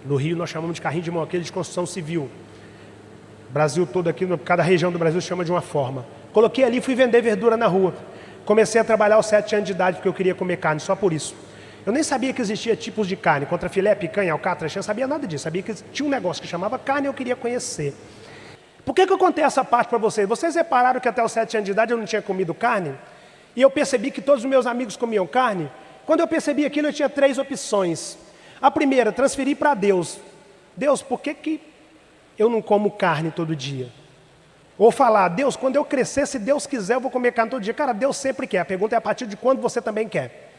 No Rio nós chamamos de carrinho de mão, aquele de construção civil. Brasil todo aqui, cada região do Brasil chama de uma forma. Coloquei ali e fui vender verdura na rua. Comecei a trabalhar aos 7 anos de idade porque eu queria comer carne, só por isso. Eu nem sabia que existia tipos de carne, contra filé, picanha, alcatra, eu não sabia nada disso. Sabia que tinha um negócio que chamava carne e eu queria conhecer. Por que eu contei essa parte para vocês? Vocês repararam que até os 7 anos de idade eu não tinha comido carne? E eu percebi que todos os meus amigos comiam carne? Quando eu percebi aquilo, eu tinha 3 opções. A primeira, transferir para Deus. Deus, por que eu não como carne todo dia? Ou falar, Deus, quando eu crescer, se Deus quiser, eu vou comer carne todo dia. Cara, Deus sempre quer. A pergunta é a partir de quando você também quer.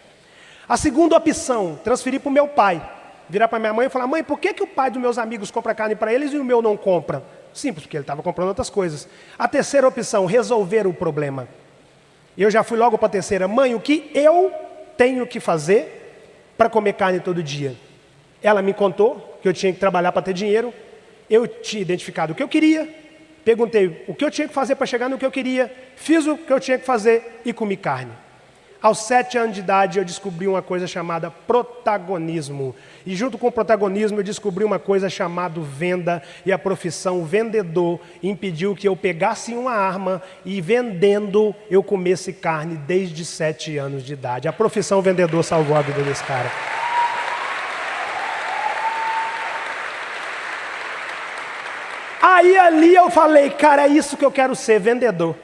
A segunda opção, transferir para o meu pai. Virar para minha mãe e falar, mãe, por que o pai dos meus amigos compra carne para eles e o meu não compra? Simples, porque ele estava comprando outras coisas. A terceira opção, resolver o problema. Eu já fui logo para a terceira. Mãe, o que eu tenho que fazer para comer carne todo dia? Ela me contou que eu tinha que trabalhar para ter dinheiro. Eu tinha identificado o que eu queria. Perguntei o que eu tinha que fazer para chegar no que eu queria. Fiz o que eu tinha que fazer e comi carne. Aos 7 anos de idade eu descobri uma coisa chamada protagonismo. E junto com o protagonismo eu descobri uma coisa chamada venda. E a profissão vendedor impediu que eu pegasse uma arma e vendendo eu comesse carne desde 7 anos de idade. A profissão vendedor salvou a vida desse cara. Aí ali eu falei, cara, é isso que eu quero ser, vendedor.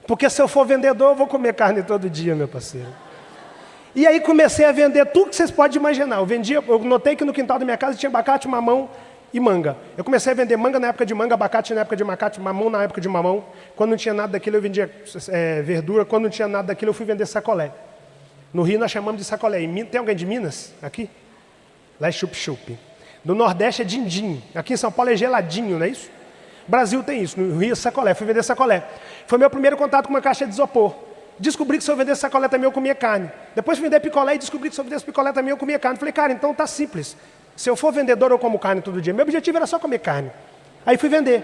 Porque se eu for vendedor, eu vou comer carne todo dia, meu parceiro. E aí comecei a vender tudo que vocês podem imaginar. Eu notei que no quintal da minha casa tinha abacate, mamão e manga. Eu comecei a vender manga na época de manga, abacate na época de abacate, mamão na época de mamão. Quando não tinha nada daquilo, eu vendia verdura. Quando não tinha nada daquilo, eu fui vender sacolé. No Rio nós chamamos de sacolé. Tem alguém de Minas aqui? Lá é chup-chup. No Nordeste é din-din. Aqui em São Paulo é geladinho, não é isso? Brasil tem isso. No Rio é sacolé. Fui vender sacolé. Foi meu primeiro contato com uma caixa de isopor. Descobri que se eu vendesse sacolé também eu comia carne. Depois fui vender picolé e descobri que se eu vendesse picolé também eu comia carne. Falei, cara, então tá simples. Se eu for vendedor eu como carne todo dia. Meu objetivo era só comer carne. Aí fui vender.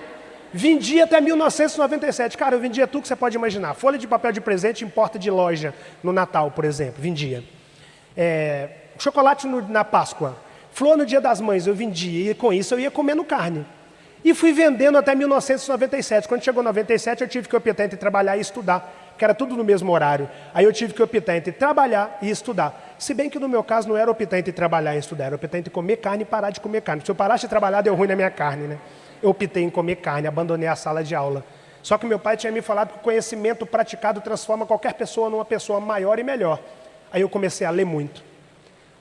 Vendi até 1997. Cara, eu vendia tudo que você pode imaginar. Folha de papel de presente em porta de loja no Natal, por exemplo. Vendia. Chocolate na Páscoa. Flor no Dia das Mães eu vendia. E com isso eu ia comendo carne. E fui vendendo até 1997. Quando chegou 97, eu tive que optar entre trabalhar e estudar, que era tudo no mesmo horário. Aí eu tive que optar entre trabalhar e estudar. Se bem que no meu caso não era optar entre trabalhar e estudar, era optar entre comer carne e parar de comer carne. Se eu parasse de trabalhar, deu ruim na minha carne, né? Eu optei em comer carne, abandonei a sala de aula. Só que meu pai tinha me falado que o conhecimento praticado transforma qualquer pessoa numa pessoa maior e melhor. Aí eu comecei a ler muito.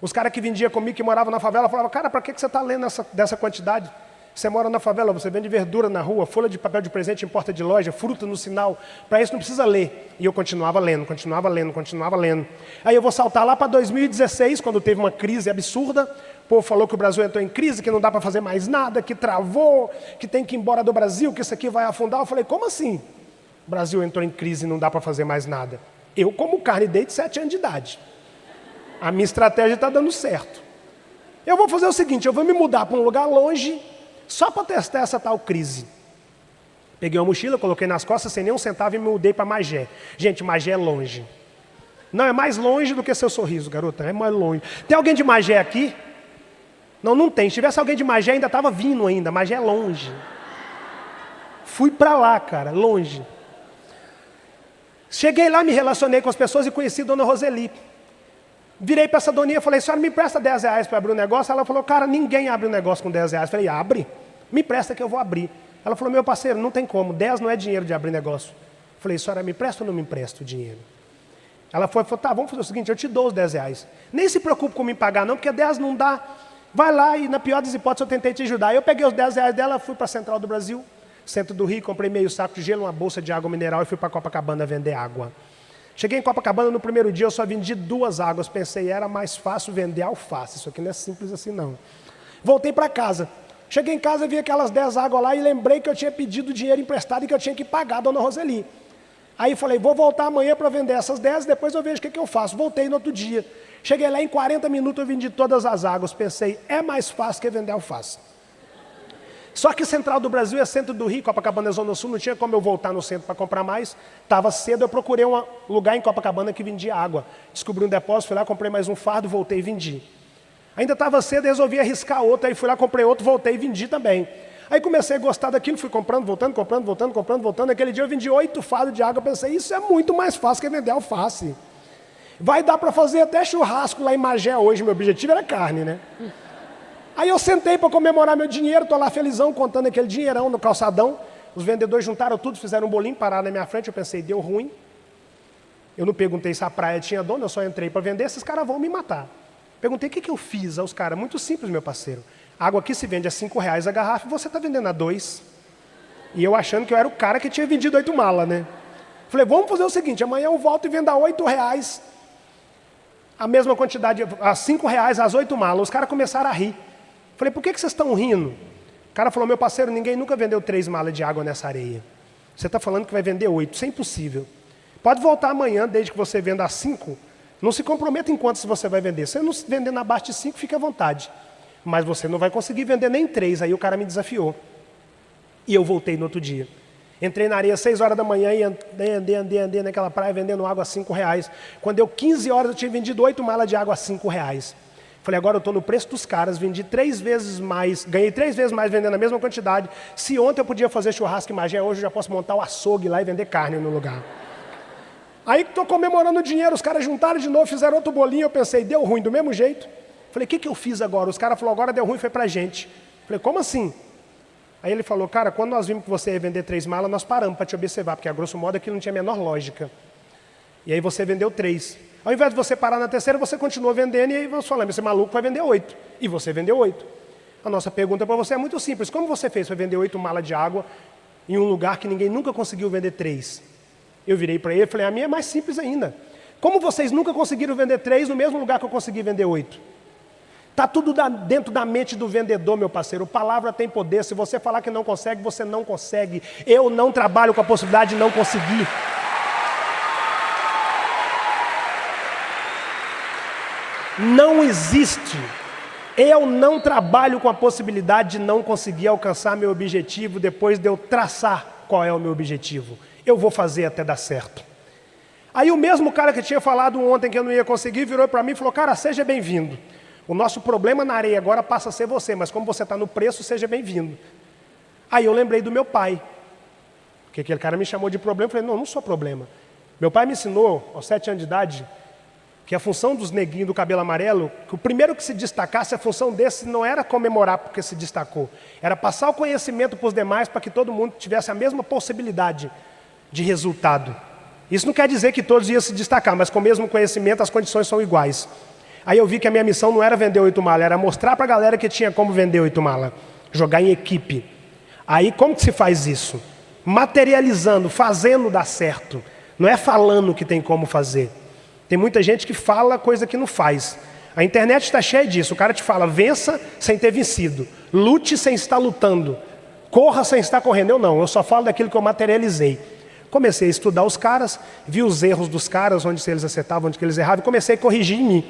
Os caras que vendiam comigo, que moravam na favela, falavam, cara, para que você está lendo dessa quantidade? Você mora na favela, você vende verdura na rua, folha de papel de presente em porta de loja, fruta no sinal. Para isso não precisa ler. E eu continuava lendo, continuava lendo, continuava lendo. Aí eu vou saltar lá para 2016, quando teve uma crise absurda. O povo falou que o Brasil entrou em crise, que não dá para fazer mais nada, que travou, que tem que ir embora do Brasil, que isso aqui vai afundar. Eu falei, como assim? O Brasil entrou em crise e não dá para fazer mais nada. Eu como carne desde 7 anos de idade. A minha estratégia está dando certo. Eu vou fazer o seguinte, eu vou me mudar para um lugar longe, só para testar essa tal crise. Peguei uma mochila, coloquei nas costas sem nem um centavo e me mudei para Magé. Gente, Magé é longe. Não, é mais longe do que seu sorriso, garota. É mais longe. Tem alguém de Magé aqui? Não, não tem. Se tivesse alguém de Magé, ainda estava vindo ainda. Magé é longe. Fui para lá, cara, longe. Cheguei lá, me relacionei com as pessoas e conheci a dona Roseli. Virei para essa doninha e falei, senhora, me empresta 10 reais para abrir um negócio? Ela falou, cara, ninguém abre um negócio com 10 reais. Eu falei, abre, me empresta que eu vou abrir. Ela falou, meu parceiro, não tem como, 10 não é dinheiro de abrir negócio. Eu falei, senhora, me empresta ou não me empresta o dinheiro? Ela falou, tá, vamos fazer o seguinte, eu te dou os 10 reais. Nem se preocupe com me pagar não, porque 10 não dá. Vai lá e na pior das hipóteses eu tentei te ajudar. Eu peguei os 10 reais dela, fui para a Central do Brasil, centro do Rio, comprei meio saco de gelo, uma bolsa de água mineral e fui para Copacabana vender água. Cheguei em Copacabana, no primeiro dia eu só vendi 2 águas. Pensei, era mais fácil vender alface. Isso aqui não é simples assim, não. Voltei para casa. Cheguei em casa, vi aquelas 10 águas lá e lembrei que eu tinha pedido dinheiro emprestado e que eu tinha que pagar a dona Roseli. Aí falei, vou voltar amanhã para vender essas 10, depois eu vejo o que eu faço. Voltei no outro dia. Cheguei lá, em 40 minutos eu vendi todas as águas. Pensei, é mais fácil que vender alface. Só que Central do Brasil é centro do Rio, Copacabana é Zona Sul, não tinha como eu voltar no centro para comprar mais. Estava cedo, eu procurei um lugar em Copacabana que vendia água. Descobri um depósito, fui lá, comprei mais um fardo, voltei e vendi. Ainda estava cedo, resolvi arriscar outro, aí fui lá, comprei outro, voltei e vendi também. Aí comecei a gostar daquilo, fui comprando, voltando. Aquele dia eu vendi 8 fardos de água, pensei, isso é muito mais fácil que vender alface. Vai dar para fazer até churrasco lá em Magé hoje, meu objetivo era carne, né? Aí eu sentei para comemorar meu dinheiro, estou lá felizão, contando aquele dinheirão no calçadão. Os vendedores juntaram tudo, fizeram um bolinho, pararam na minha frente, eu pensei, deu ruim. Eu não perguntei se a praia tinha dono, eu só entrei para vender, esses caras vão me matar. Perguntei, o que eu fiz aos caras? Muito simples, meu parceiro. A água aqui se vende a R$5 a garrafa e você está vendendo a 2. E eu achando que eu era o cara que tinha vendido 8 malas, né? Falei, vamos fazer o seguinte, amanhã eu volto e vendo a R$8, a mesma quantidade, a R$5, as 8 malas. Os caras começaram a rir. Falei, por que vocês estão rindo? O cara falou, meu parceiro, ninguém nunca vendeu 3 malas de água nessa areia. Você está falando que vai vender 8, isso é impossível. Pode voltar amanhã, desde que você venda a 5. Não se comprometa em quantos você vai vender. Se você não vender na base de 5, fique à vontade. Mas você não vai conseguir vender nem 3. Aí o cara me desafiou. E eu voltei no outro dia. Entrei na areia às 6 horas da manhã e andei naquela praia vendendo água a R$5. Quando deu 15 horas, eu tinha vendido 8 malas de água a R$5. Falei, agora eu estou no preço dos caras, vendi 3 vezes mais, ganhei 3 vezes mais vendendo a mesma quantidade. Se ontem eu podia fazer churrasco em Magé, hoje eu já posso montar o açougue lá e vender carne no lugar. Aí estou comemorando o dinheiro, os caras juntaram de novo, fizeram outro bolinho, eu pensei, deu ruim do mesmo jeito. Falei, o que eu fiz agora? Os caras falaram, agora deu ruim, foi pra gente. Falei, como assim? Aí ele falou, cara, quando nós vimos que você ia vender 3 malas, nós paramos para te observar, porque a grosso modo aquilo não tinha a menor lógica. E aí você vendeu 3. Ao invés de você parar na terceira, você continuou vendendo, e aí nós falamos, esse maluco vai vender 8. E você vendeu 8. A nossa pergunta para você é muito simples, como você fez para vender 8 malas de água em um lugar que ninguém nunca conseguiu vender 3? Eu virei para ele e falei, a minha é mais simples ainda. Como vocês nunca conseguiram vender 3 no mesmo lugar que eu consegui vender 8? Está tudo dentro da mente do vendedor, meu parceiro. Palavra tem poder. Se você falar que não consegue, você não consegue. Eu não trabalho com a possibilidade de não conseguir. Não existe. Eu não trabalho com a possibilidade de não conseguir alcançar meu objetivo depois de eu traçar qual é o meu objetivo. Eu vou fazer até dar certo. Aí o mesmo cara que tinha falado ontem que eu não ia conseguir, virou para mim e falou, cara, seja bem-vindo. O nosso problema na areia agora passa a ser você, mas como você está no preço, seja bem-vindo. Aí eu lembrei do meu pai. Porque aquele cara me chamou de problema, eu falei, não sou problema. Meu pai me ensinou, aos 7 anos de idade, que a função dos neguinhos do cabelo amarelo, que o primeiro que se destacasse, a função desse não era comemorar porque se destacou, era passar o conhecimento para os demais para que todo mundo tivesse a mesma possibilidade de resultado. Isso não quer dizer que todos iam se destacar, mas com o mesmo conhecimento as condições são iguais. Aí eu vi que a minha missão não era vender 8 malas, era mostrar para a galera que tinha como vender 8 malas, jogar em equipe. Aí como que se faz isso? Materializando, fazendo dar certo. Não é falando que tem como fazer. Tem muita gente que fala coisa que não faz. A internet está cheia disso. O cara te fala, vença sem ter vencido. Lute sem estar lutando. Corra sem estar correndo. Eu não, eu só falo daquilo que eu materializei. Comecei a estudar os caras, vi os erros dos caras, onde eles acertavam, onde eles erravam, e comecei a corrigir em mim.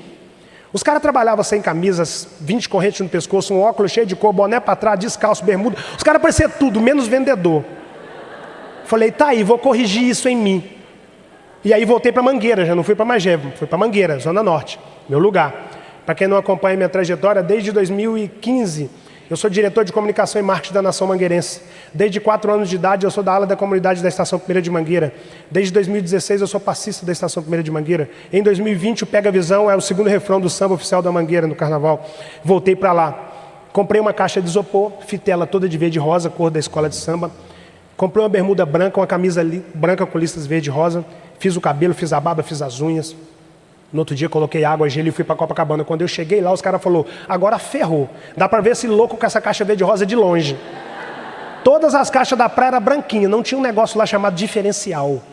Os caras trabalhavam sem camisas, 20 correntes no pescoço, um óculos cheio de cor, boné para trás, descalço, bermuda. Os caras pareciam tudo, menos vendedor. Falei, tá aí, vou corrigir isso em mim. E aí voltei para Mangueira, já não fui para Magé, fui para Mangueira, Zona Norte, meu lugar. Para quem não acompanha minha trajetória, desde 2015, eu sou diretor de comunicação e marketing da Nação Mangueirense. Desde 4 anos de idade, eu sou da ala da comunidade da Estação 1ª de Mangueira. Desde 2016, eu sou passista da Estação 1ª de Mangueira. Em 2020, o Pega Visão é o segundo refrão do samba oficial da Mangueira, no Carnaval. Voltei para lá. Comprei uma caixa de isopor, fitei ela toda de verde e rosa, cor da escola de samba. Comprei uma bermuda branca, uma camisa branca com listas verde e rosa. Fiz o cabelo, fiz a barba, fiz as unhas. No outro dia coloquei água, gelo e fui para Copacabana. Quando eu cheguei lá, os caras falaram, agora ferrou. Dá para ver esse louco com essa caixa verde e rosa de longe. Todas as caixas da praia eram branquinhas, não tinha um negócio lá chamado diferencial.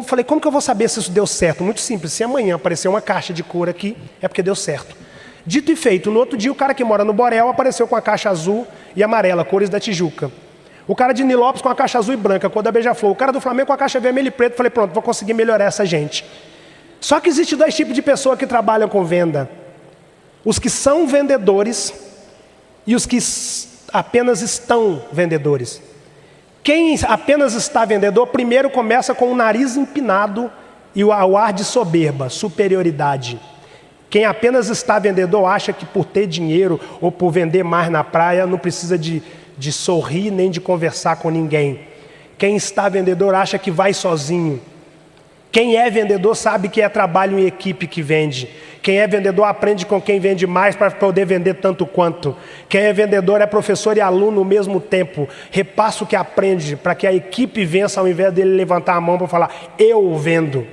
Falei, como que eu vou saber se isso deu certo? Muito simples, se amanhã aparecer uma caixa de cor aqui, é porque deu certo. Dito e feito, no outro dia o cara que mora no Borel apareceu com a caixa azul e amarela, cores da Tijuca. O cara de Nilópolis com a caixa azul e branca, cor da Beija-Flor. O cara do Flamengo com a caixa vermelha e preta. Falei, pronto, vou conseguir melhorar essa gente. Só que existe 2 tipos de pessoa que trabalham com venda. Os que são vendedores e os que apenas estão vendedores. Quem apenas está vendedor, primeiro começa com o nariz empinado e o ar de soberba, superioridade. Quem apenas está vendedor acha que por ter dinheiro ou por vender mais na praia não precisa de sorrir nem de conversar com ninguém. Quem está vendedor acha que vai sozinho. Quem é vendedor sabe que é trabalho em equipe que vende. Quem é vendedor aprende com quem vende mais para poder vender tanto quanto. Quem é vendedor é professor e aluno ao mesmo tempo. Repassa o que aprende para que a equipe vença ao invés dele levantar a mão para falar, eu vendo.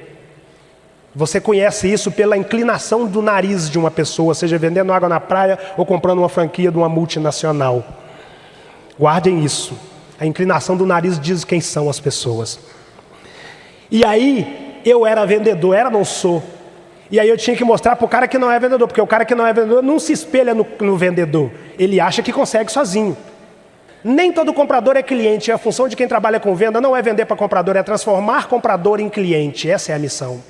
Você conhece isso pela inclinação do nariz de uma pessoa, seja vendendo água na praia ou comprando uma franquia de uma multinacional. Guardem isso. A inclinação do nariz diz quem são as pessoas. E aí, eu era vendedor, não sou. E aí eu tinha que mostrar para o cara que não é vendedor, porque o cara que não é vendedor não se espelha no vendedor. Ele acha que consegue sozinho. Nem todo comprador é cliente. A função de quem trabalha com venda não é vender para comprador, é transformar comprador em cliente. Essa é a missão.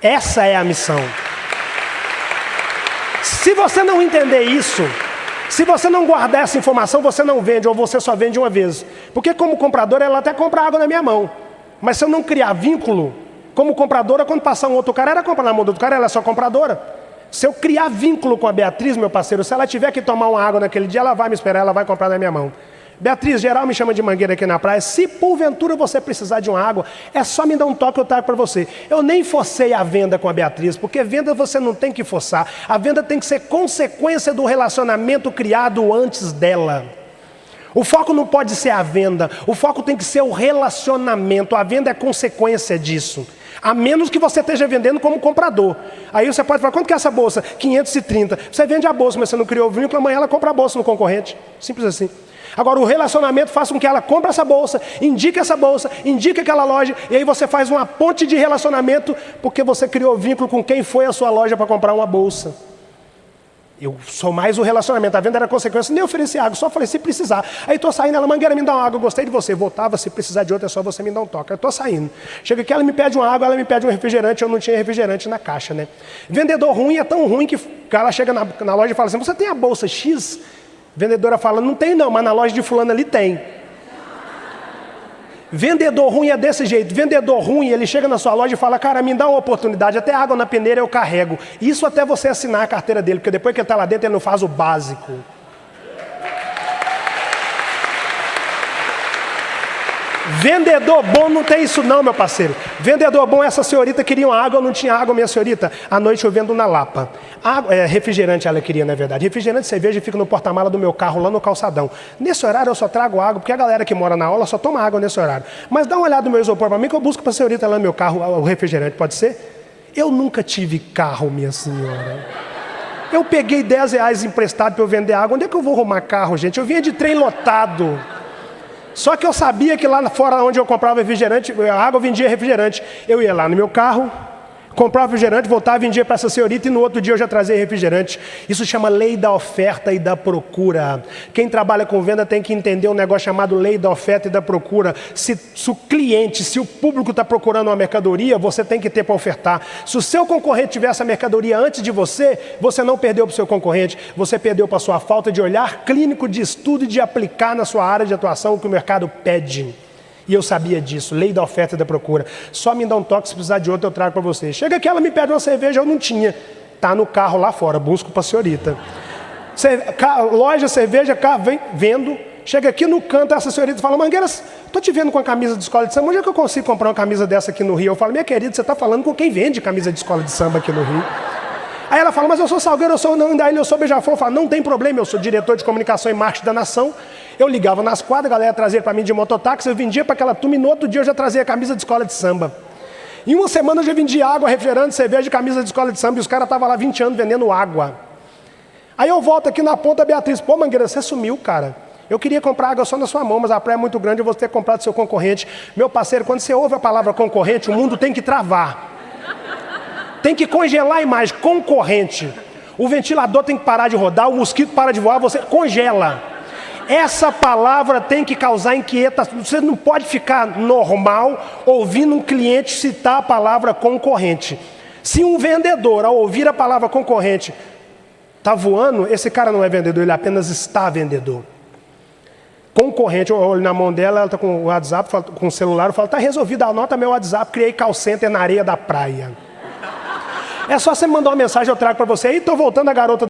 Essa é a missão. Se você não entender isso, se você não guardar essa informação, você não vende, ou você só vende uma vez. Porque como comprador, ela até compra água na minha mão. Mas se eu não criar vínculo, como compradora, quando passar um outro cara, ela compra na mão do outro cara, ela é só compradora. Se eu criar vínculo com a Beatriz, meu parceiro, se ela tiver que tomar uma água naquele dia, ela vai me esperar, ela vai comprar na minha mão. Beatriz, geral me chama de mangueira aqui na praia. Se porventura você precisar de uma água, é só me dar um toque, eu trago para você. Eu nem forcei a venda com a Beatriz, porque venda você não tem que forçar. A venda tem que ser consequência do relacionamento criado antes dela. O foco não pode ser a venda, o foco tem que ser o relacionamento. A venda é consequência disso. A menos que você esteja vendendo como comprador. Aí você pode falar, quanto que é essa bolsa? 530. Você vende a bolsa, mas você não criou o vínculo, amanhã ela compra a bolsa no concorrente. Simples assim. Agora o relacionamento faz com que ela compre essa bolsa, indique aquela loja, e aí você faz uma ponte de relacionamento, porque você criou vínculo com quem foi à sua loja para comprar uma bolsa. Eu sou mais o relacionamento, a venda era consequência, nem ofereci água, só falei, se precisar. Aí estou saindo, ela, Mangueira, me dá uma água, eu gostei de você. Voltava, se precisar de outra, é só você me dar um toque. Eu estou saindo. Chega aqui, ela me pede uma água, ela me pede um refrigerante, eu não tinha refrigerante na caixa, né? Vendedor ruim é tão ruim que ela chega na loja e fala assim, você tem a bolsa X? Vendedora fala, não tem não, mas na loja de fulano ali tem. Vendedor ruim é desse jeito. Vendedor ruim, ele chega na sua loja e fala, cara, me dá uma oportunidade, até água na peneira eu carrego. Isso até você assinar a carteira dele, porque depois que ele está lá dentro, ele não faz o básico. Vendedor bom não tem isso não, meu parceiro. Vendedor bom, essa senhorita queria uma água, eu não tinha água, minha senhorita. À noite eu vendo na Lapa. Refrigerante ela queria, na verdade. Refrigerante e cerveja fica no porta-mala do meu carro, lá no calçadão. Nesse horário eu só trago água, porque a galera que mora na aula só toma água nesse horário. Mas dá uma olhada no meu isopor para mim, que eu busco para a senhorita lá no meu carro o refrigerante, pode ser? Eu nunca tive carro, minha senhora. Eu peguei R$10 emprestado para eu vender água. Onde é que eu vou arrumar carro, gente? Eu vinha de trem lotado. Só que eu sabia que lá fora onde eu comprava refrigerante, a água vendia refrigerante. Eu ia lá no meu carro, comprava refrigerante, voltava, vendia para essa senhorita e no outro dia eu já trazia refrigerante. Isso chama lei da oferta e da procura. Quem trabalha com venda tem que entender um negócio chamado lei da oferta e da procura. Se o cliente, se o público está procurando uma mercadoria, você tem que ter para ofertar. Se o seu concorrente tiver essa mercadoria antes de você, você não perdeu para o seu concorrente, você perdeu para a sua falta de olhar clínico, de estudo e de aplicar na sua área de atuação o que o mercado pede. E eu sabia disso, lei da oferta e da procura. Só me dá um toque, se precisar de outro eu trago para você. Chega aqui, ela me pede uma cerveja, eu não tinha. Está no carro lá fora, busco para a senhorita. Loja, cerveja, carro, vem, vendo. Chega aqui no canto, essa senhorita fala, Mangueira, estou te vendo com a camisa de escola de samba, onde é que eu consigo comprar uma camisa dessa aqui no Rio? Eu falo, minha querida, você está falando com quem vende camisa de escola de samba aqui no Rio? Aí ela fala, mas eu sou salgueiro, eu sou beija-flor. Eu falo, não tem problema, eu sou diretor de comunicação e marketing da nação. Eu ligava nas quadras, a galera trazia para mim de mototáxi, eu vendia para aquela turma e no outro dia eu já trazia camisa de escola de samba. Em uma semana eu já vendia água, refrigerante, cerveja, camisa de escola de samba e os caras estavam lá 20 anos vendendo água. Aí eu volto aqui na ponta, Beatriz, pô, Mangueira, você sumiu, cara. Eu queria comprar água só na sua mão, mas a praia é muito grande, eu vou ter que comprar do seu concorrente. Meu parceiro, quando você ouve a palavra concorrente, o mundo tem que travar. Tem que congelar a imagem, concorrente. O ventilador tem que parar de rodar, o mosquito para de voar, você congela. Essa palavra tem que causar inquietação. Você não pode ficar normal ouvindo um cliente citar a palavra concorrente. Se um vendedor, ao ouvir a palavra concorrente, está voando, esse cara não é vendedor, ele apenas está vendedor. Concorrente, eu olho na mão dela, ela está com o WhatsApp, com o celular, eu falo, está resolvido, anota meu WhatsApp, criei call center na areia da praia. É só você mandar uma mensagem, eu trago para você. E estou voltando a garota